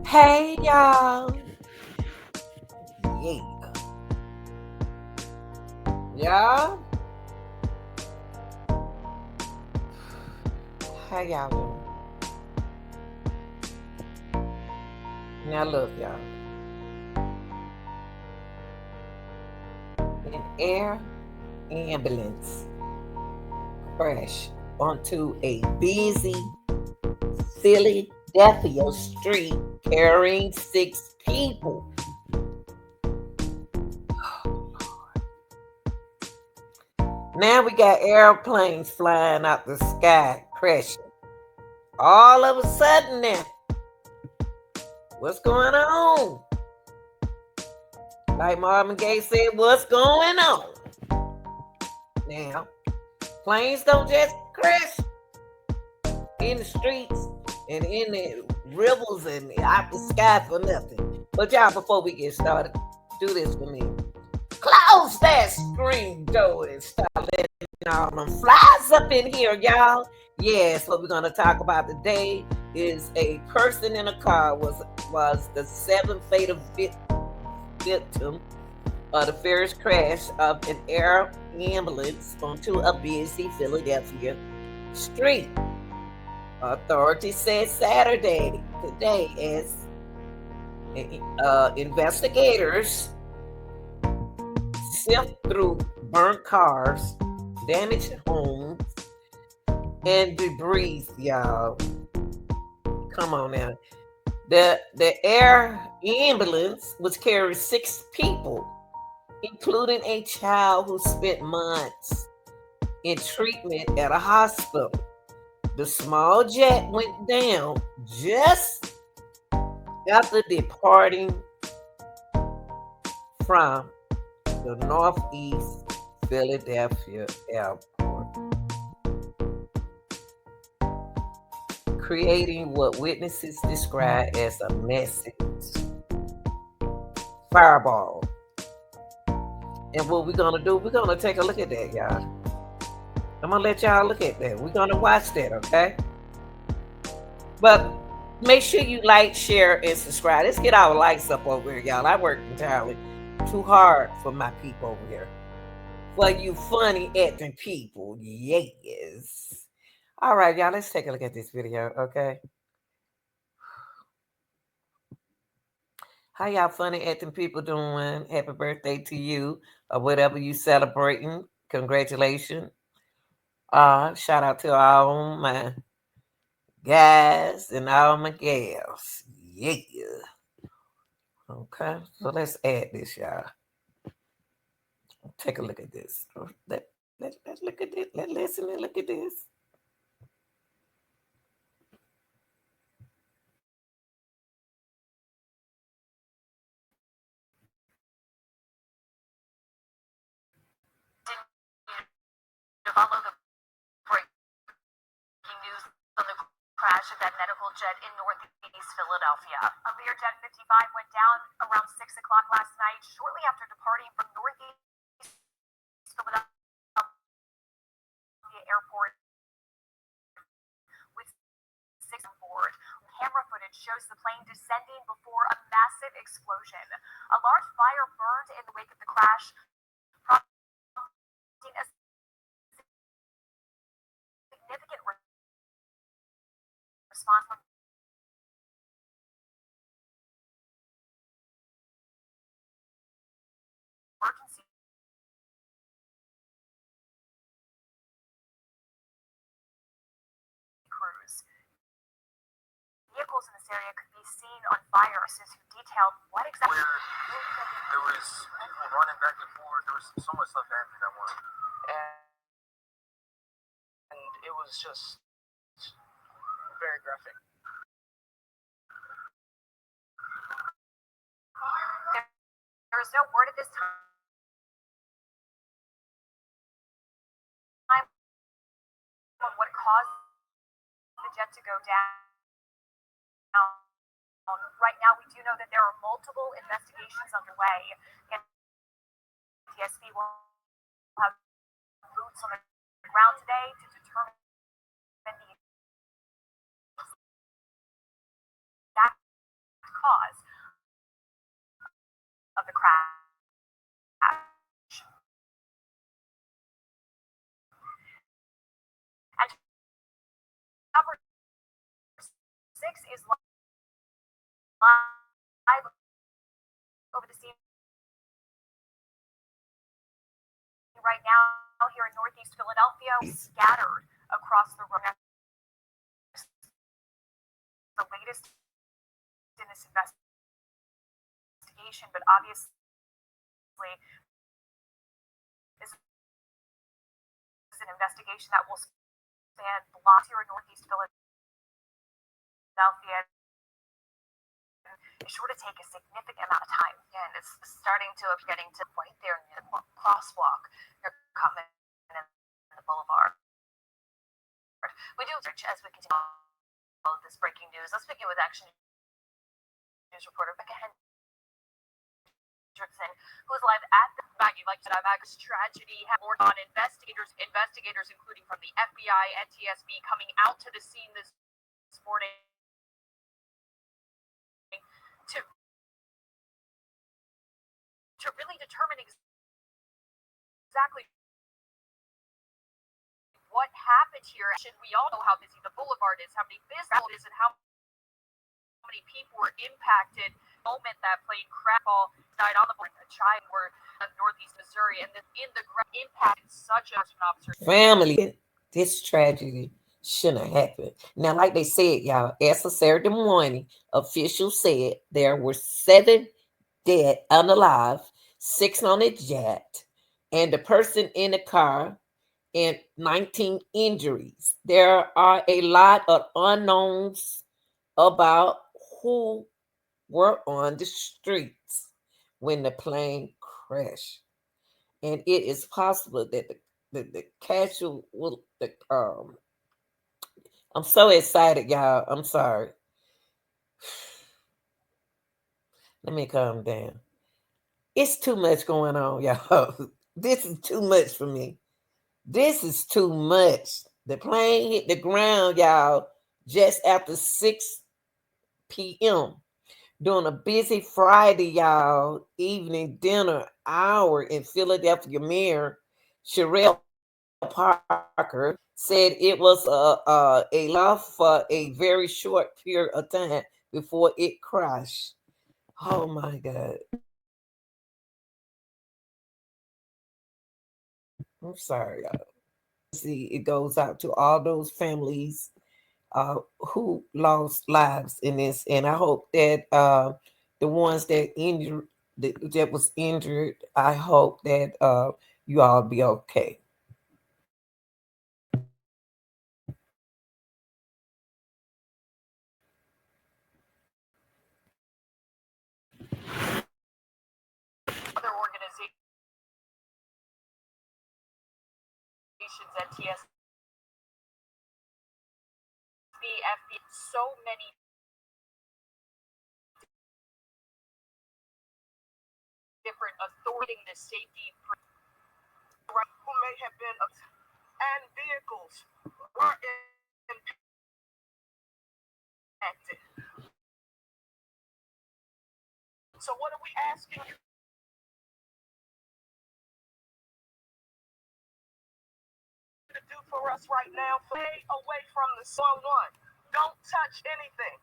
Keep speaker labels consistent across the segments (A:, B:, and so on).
A: Hey y'all. Yeah. Y'all. How y'all doing? Now look, y'all. An air ambulance crashed onto a busy Philadelphia street carrying 6 people. Now we got airplanes flying out the sky crashing. All of a sudden now. What's going on? Like Marvin Gaye said, what's going on? Now, planes don't just crash in the streets and in the rivers and out the sky for nothing. But y'all, before we get started, do this for me. Close that screen door and start letting all them flies up in here, y'all. Yes, what we're gonna talk about today is a person in a car was the seventh fatal victim of the first crash of an air ambulance onto a busy Philadelphia street. Authorities said Saturday today as investigators sift through burnt cars, damaged homes, and debris, y'all. Come on now. The air ambulance was carrying 6 people, including a child who spent months in treatment at a hospital. The small jet went down just after departing from the Northeast Philadelphia airport, creating what witnesses describe as a massive fireball. And what we're gonna do, we're gonna take a look at that, y'all. I'm gonna let y'all look at that. We're gonna watch that, okay? But make sure you like, share, and subscribe. Let's get our likes up over here, y'all. I work entirely too hard for my people over here. For you funny acting people, yes. All right, y'all, let's take a look at this video, okay? How y'all funny acting people doing? Happy birthday to you, or whatever you celebrating. Congratulations. Shout out to all my guys and all my gals. Yeah. Okay, so let's add this, y'all. Take a look at this. Let's look at this. Let's listen and look at this.
B: Follow the breaking news on the crash of that medical jet in Northeast Philadelphia. A Learjet 55 went down around 6 o'clock last night, shortly after departing from Northeast Philadelphia Airport with 6 on board. Camera footage shows the plane descending before a massive explosion. A large fire burned in the wake of the crash, prompting a significant response from emergency crews. Vehicles in this area could be seen on fire, who detailed what exactly.
C: Where there was people running back and forth. There was so much stuff happening at once. And it was just very graphic.
B: There is no word at this time on what caused the jet to go down. Right now, we do know that there are multiple investigations underway. And TSB will have boots on the ground today to determine the exact cause of the crash. And number 6 is live over the scene right now here in Northeast Philadelphia, scattered across the road. The latest in this investigation, but obviously this is an investigation that will span blocks here in Northeast Philadelphia. It's sure to take a significant amount of time, and it's starting to getting to the point there in the crosswalk. They're coming in the boulevard. We do search as we continue all of this breaking news. Let's begin with Action News reporter Becca Hendrickson, who is live at the Maggie like to Max tragedy. More on investigators, including from the FBI and TSB, coming out to the scene this morning to really determine exactly what happened here. We all know how busy the boulevard is, how many businesses, and how many people were impacted. The moment that plane crashball died on the board, a child were in Northeast Missouri, and in the impact such as an officer.
A: Family, this tragedy shouldn't have happened. Now, like they said, y'all, as of Saturday morning, officials said there were 7 dead, unalive, 6 on the jet, and the person in the car, and 19 injuries. There are a lot of unknowns about who were on the streets when the plane crashed. And it is possible that the casual will I'm so excited, y'all. I'm sorry. Let me calm down. It's too much going on, y'all. This is too much for me. This is too much. The plane hit the ground, y'all, just after 6 p.m. during a busy Friday, y'all, evening dinner hour in Philadelphia. Mayor Sherelle Parker said it was a loss for a very short period of time before it crashed. Oh my God. I'm sorry, y'all. See, it goes out to all those families who lost lives in this, and I hope that the ones that was injured, I hope that you all be okay.
B: Other organizations at TSB, so many different authority the safety who may have been and vehicles were impacted. So what are we asking you to do for us right now? Stay away from the sun one. Don't touch anything.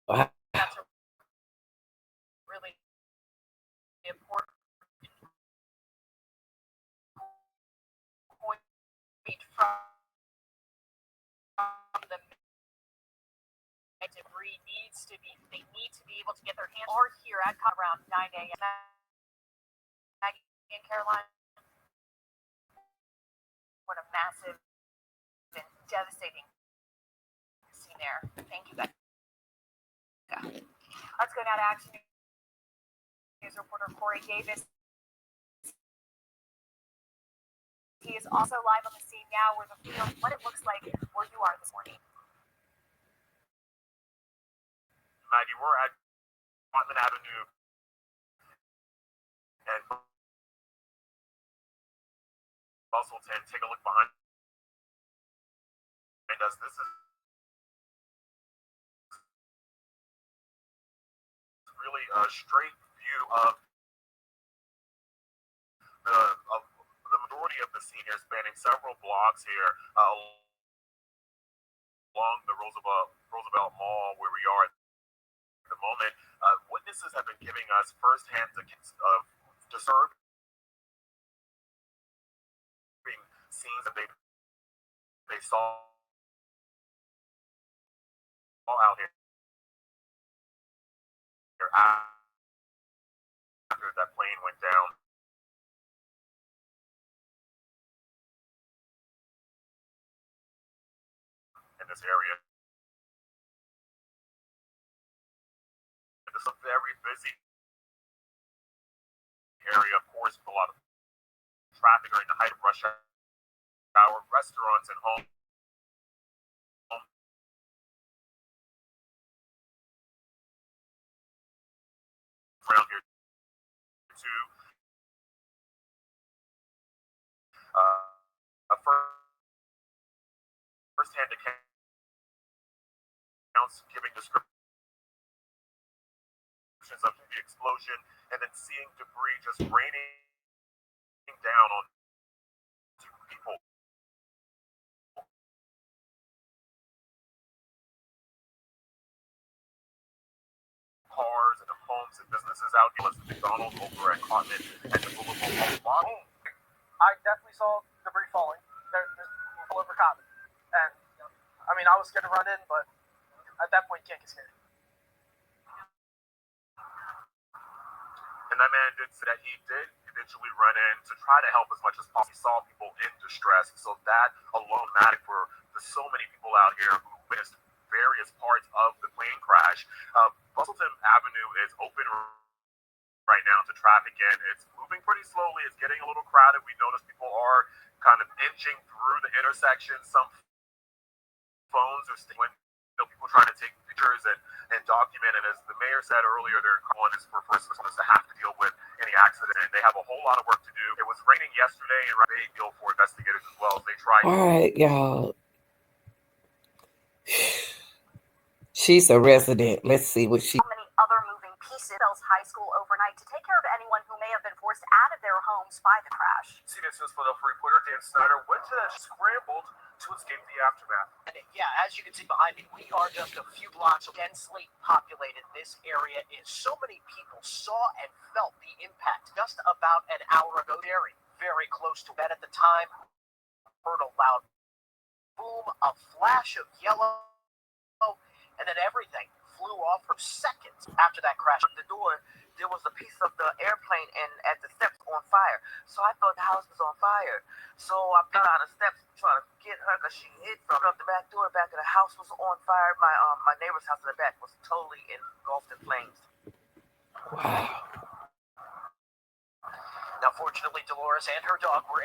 B: That's a really important point from the debris they need to be able to get their hands or here at around 9 a.m. Maggie and Caroline, what a massive and devastating scene there. Thank you guys. Let's go now to Action News reporter Corey Davis. He is also live on the scene now with a feel of what it looks like where you are this morning.
C: Maggie, we're at Martin Avenue and Busselton. Take a look behind us, this is really a straight view of the majority of the scene here, spanning several blocks here along the Roosevelt Mall where we are at the moment. Witnesses have been giving us firsthand disturbing scenes that they saw out here after that plane went down. In this area, it's a very busy area, of course, with a lot of traffic during the height of rush hour. Restaurants and homes around here too. First-hand accounts giving descriptions of the explosion, and then seeing debris just raining down on people. Cars and homes and businesses out here. The McDonald's over at Cotton and the Boulevard.
D: I definitely saw debris falling. There's all over Cotton. And, I mean, I was scared to run in, but at that point, you can't get scared.
C: And that man did say that he did eventually run in to try to help as much as possible. He saw people in distress. So that alone mattered for so many people out here who witnessed various parts of the plane crash. Bustleton Avenue is open right now to traffic, and it's moving pretty slowly. It's getting a little crowded. We notice people are kind of inching through the intersection. Some phones are still, people trying to take pictures and document. And as the mayor said earlier, their one is for first responders to have to deal with any accident. And they have a whole lot of work to do. It was raining yesterday, and a big deal for investigators as well as they try.
A: All right, y'all. She's a resident. Let's see what she.
B: Many other moving pieces. Fells High School overnight to take care of anyone who may have been forced out of their homes by the crash.
C: CBS News Philadelphia reporter Dan Snyder went to that scrambled to escape the aftermath.
D: And yeah, as you can see behind me, we are just a few blocks densely populated. This area is so many people saw and felt the impact just about an hour ago. Very close to bed at the time. Heard a loud boom, a flash of yellow, and then everything flew off for seconds after that crash.
E: The door, there was a piece of the airplane and at the steps on fire. So I thought the house was on fire. So I got on the steps trying to get her because she hid from the back door. The back of the house was on fire. My neighbor's house in the back was totally engulfed in flames.
A: Wow.
D: Now, fortunately, Dolores and her dog were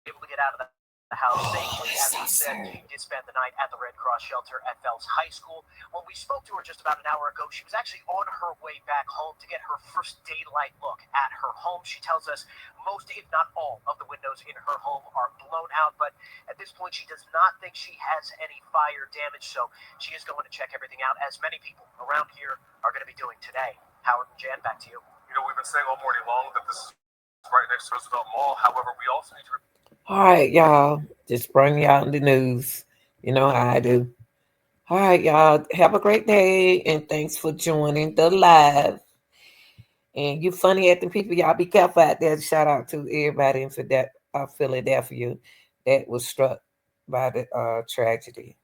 D: able to get out of the house safely. As he said, she did spend the night at the Red Cross shelter at Fells High School. When we spoke to her just about an hour ago, she was actually on her way back home to get her first daylight look at her home. She tells us most, if not all, of the windows in her home are blown out, but at this point, she does not think she has any fire damage, so she is going to check everything out, as many people around here are going to be doing today. Howard and Jan, back to you.
C: You know, we've been saying all morning long that this is right next to Roosevelt Mall. However, we also need to.
A: All right, y'all. Just bring y'all in the news. You know how I do. All right, y'all. Have a great day, and thanks for joining the live. And you funny acting people, y'all be careful out there. Shout out to everybody in Philadelphia that was struck by the tragedy.